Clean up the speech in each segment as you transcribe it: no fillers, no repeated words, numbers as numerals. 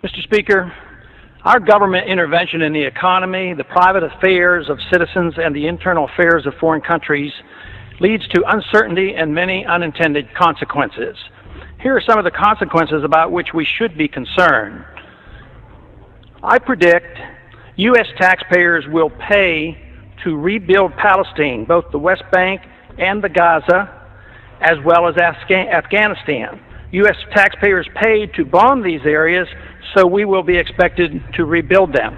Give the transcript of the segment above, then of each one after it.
Mr. Speaker, our government intervention in the economy, the private affairs of citizens, and the internal affairs of foreign countries leads to uncertainty and many unintended consequences. Here are some of the consequences about which we should be concerned. I predict U.S. taxpayers will pay to rebuild Palestine, both the West Bank and the Gaza, as well as Afghanistan. U.S. taxpayers paid to bomb these areas, so we will be expected to rebuild them.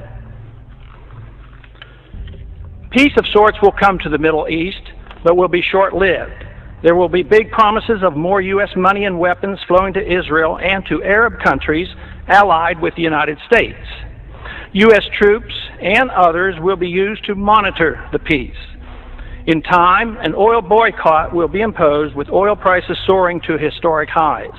Peace of sorts will come to the Middle East, but will be short-lived. There will be big promises of more U.S. money and weapons flowing to Israel and to Arab countries allied with the United States. U.S. troops and others will be used to monitor the peace. In time, an oil boycott will be imposed, with oil prices soaring to historic highs.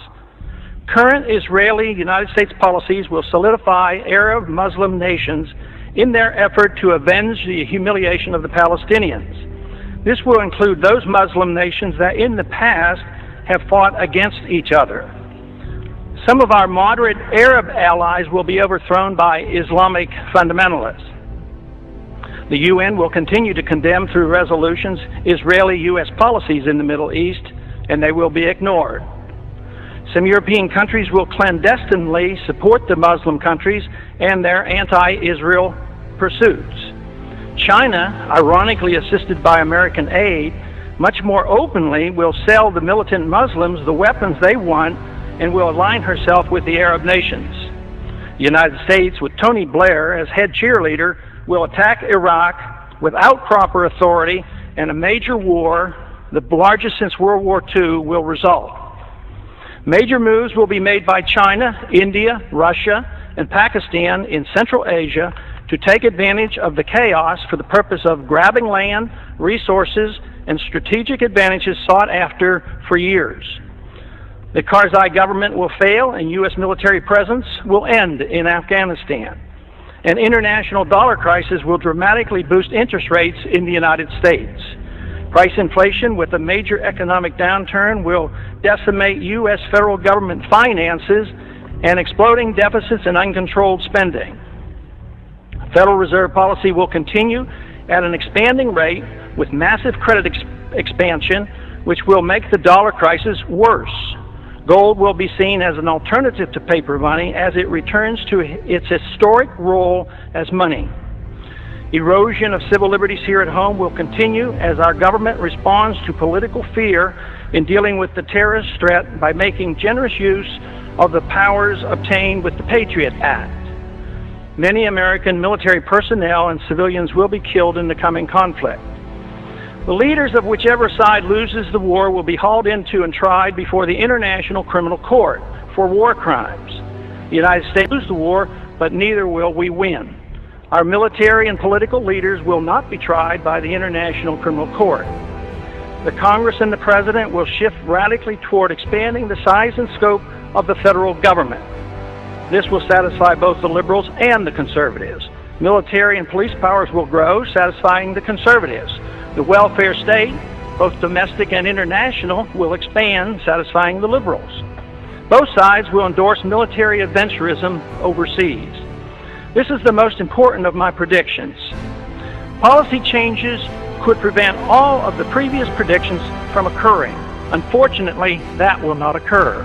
Current Israeli-United States policies will solidify Arab Muslim nations in their effort to avenge the humiliation of the Palestinians. This will include those Muslim nations that in the past have fought against each other. Some of our moderate Arab allies will be overthrown by Islamic fundamentalists. The UN will continue to condemn through resolutions Israeli-U.S. policies in the Middle East, and they will be ignored. Some European countries will clandestinely support the Muslim countries and their anti-Israel pursuits. China, ironically assisted by American aid, much more openly will sell the militant Muslims the weapons they want and will align herself with the Arab nations. The United States, with Tony Blair as head cheerleader, will attack Iraq without proper authority, and a major war, the largest since World War II, will result. Major moves will be made by China, India, Russia, and Pakistan in Central Asia to take advantage of the chaos for the purpose of grabbing land, resources, and strategic advantages sought after for years. The Karzai government will fail, and U.S. military presence will end in Afghanistan. An international dollar crisis will dramatically boost interest rates in the United States. Price inflation with a major economic downturn will decimate U.S. federal government finances and exploding deficits and uncontrolled spending. Federal Reserve policy will continue at an expanding rate with massive credit expansion, which will make the dollar crisis worse. Gold will be seen as an alternative to paper money as it returns to its historic role as money. Erosion of civil liberties here at home will continue as our government responds to political fear in dealing with the terrorist threat by making generous use of the powers obtained with the Patriot Act. Many American military personnel and civilians will be killed in the coming conflict. The leaders of whichever side loses the war will be hauled into and tried before the International Criminal Court for war crimes. The United States will lose the war, but neither will we win. Our military and political leaders will not be tried by the International Criminal Court. The Congress and the President will shift radically toward expanding the size and scope of the federal government. This will satisfy both the liberals and the conservatives. Military and police powers will grow, satisfying the conservatives. The welfare state, both domestic and international, will expand, satisfying the liberals. Both sides will endorse military adventurism overseas. This is the most important of my predictions. Policy changes could prevent all of the previous predictions from occurring. Unfortunately, that will not occur.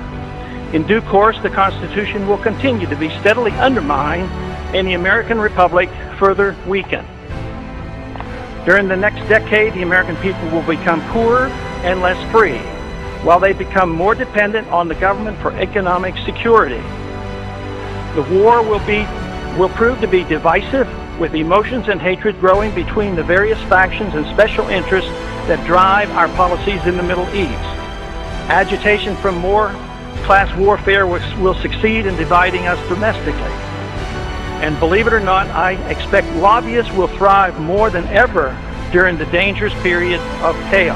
In due course, the Constitution will continue to be steadily undermined and the American Republic further weakened. During the next decade, the American people will become poorer and less free, while they become more dependent on the government for economic security. The war will prove to be divisive, with emotions and hatred growing between the various factions and special interests that drive our policies in the Middle East. Agitation from more class warfare will succeed in dividing us domestically. And believe it or not, I expect lobbyists will thrive more than ever during the dangerous period of chaos.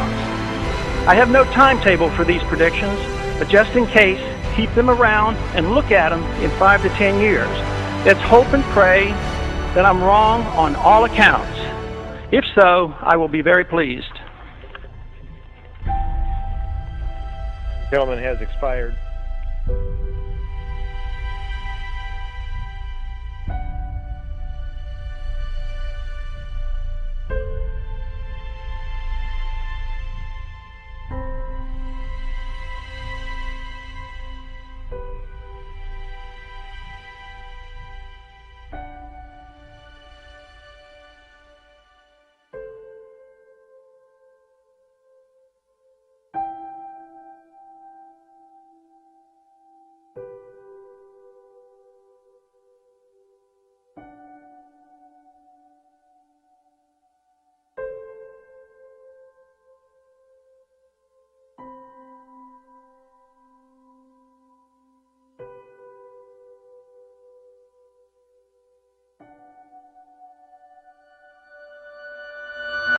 I have no timetable for these predictions, but just in case, keep them around and look at them in 5 to 10 years. Let's hope and pray that I'm wrong on all accounts. If so, I will be very pleased. The gentleman has expired.